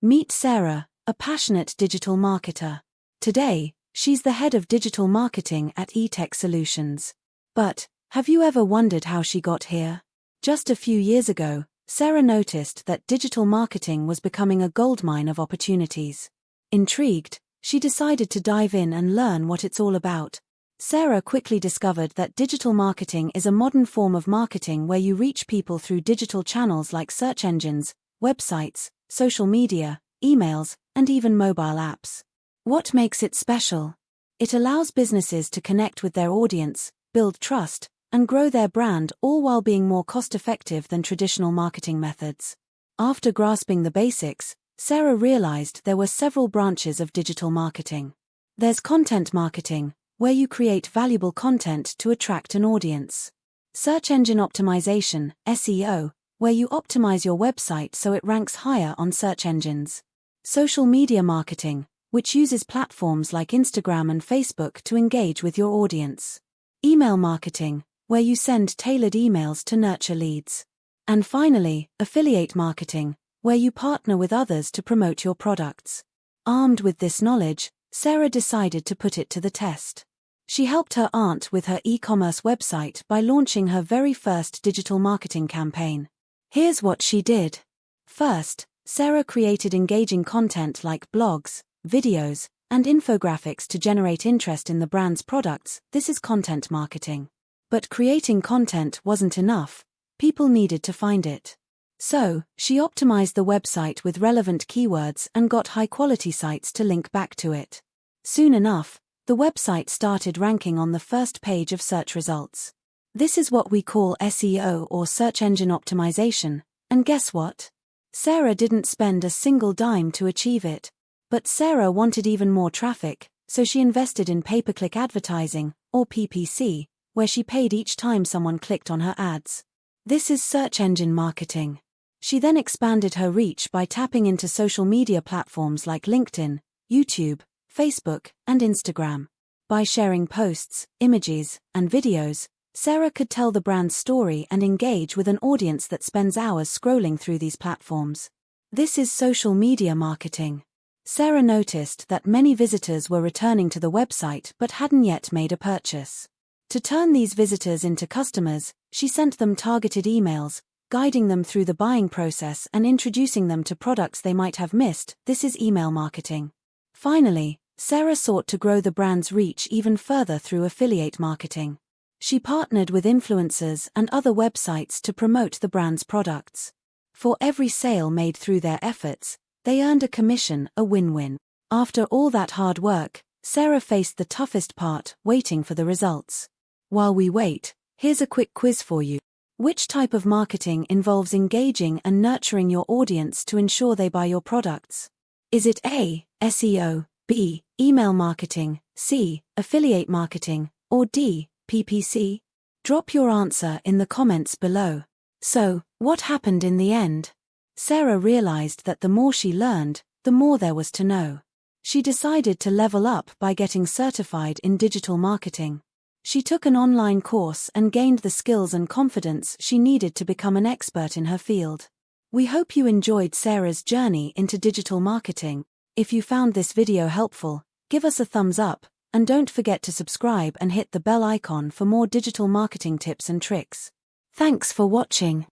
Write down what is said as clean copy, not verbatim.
Meet Sarah, a passionate digital marketer. Today, she's the head of digital marketing at eTech Solutions. But, have you ever wondered how she got here? Just a few years ago, Sarah noticed that digital marketing was becoming a goldmine of opportunities. Intrigued, she decided to dive in and learn what it's all about. Sarah quickly discovered that digital marketing is a modern form of marketing where you reach people through digital channels like search engines, websites, social media, emails, and even mobile apps. What makes it special? It allows businesses to connect with their audience, build trust, and grow their brand, all while being more cost-effective than traditional marketing methods. After grasping the basics, Sarah realized there were several branches of digital marketing. There's content marketing, where you create valuable content to attract an audience. Search engine optimization, SEO, where you optimize your website so it ranks higher on search engines. Social media marketing, which uses platforms like Instagram and Facebook to engage with your audience. Email marketing, where you send tailored emails to nurture leads. And finally, affiliate marketing, where you partner with others to promote your products. Armed with this knowledge, Sarah decided to put it to the test. She helped her aunt with her e-commerce website by launching her very first digital marketing campaign. Here's what she did. First, Sarah created engaging content like blogs, videos, and infographics to generate interest in the brand's products. This is content marketing. But creating content wasn't enough. People needed to find it. So, she optimized the website with relevant keywords and got high-quality sites to link back to it. Soon enough, the website started ranking on the first page of search results. This is what we call SEO, or search engine optimization, and guess what? Sarah didn't spend a single dime to achieve it. But Sarah wanted even more traffic, so she invested in pay-per-click advertising, or PPC, where she paid each time someone clicked on her ads. This is search engine marketing. She then expanded her reach by tapping into social media platforms like LinkedIn, YouTube, Facebook, and Instagram. By sharing posts, images, and videos, Sarah could tell the brand's story and engage with an audience that spends hours scrolling through these platforms. This is social media marketing. Sarah noticed that many visitors were returning to the website but hadn't yet made a purchase. To turn these visitors into customers, she sent them targeted emails, guiding them through the buying process and introducing them to products they might have missed. This is email marketing. Finally, Sarah sought to grow the brand's reach even further through affiliate marketing. She partnered with influencers and other websites to promote the brand's products. For every sale made through their efforts, they earned a commission, a win-win. After all that hard work, Sarah faced the toughest part, waiting for the results. While we wait, here's a quick quiz for you. Which type of marketing involves engaging and nurturing your audience to ensure they buy your products? Is it A, SEO, B, email marketing, C, affiliate marketing, or D, PPC? Drop your answer in the comments below. So, what happened in the end? Sarah realized that the more she learned, the more there was to know. She decided to level up by getting certified in digital marketing. She took an online course and gained the skills and confidence she needed to become an expert in her field. We hope you enjoyed Sarah's journey into digital marketing. If you found this video helpful, give us a thumbs up, and don't forget to subscribe and hit the bell icon for more digital marketing tips and tricks. Thanks for watching.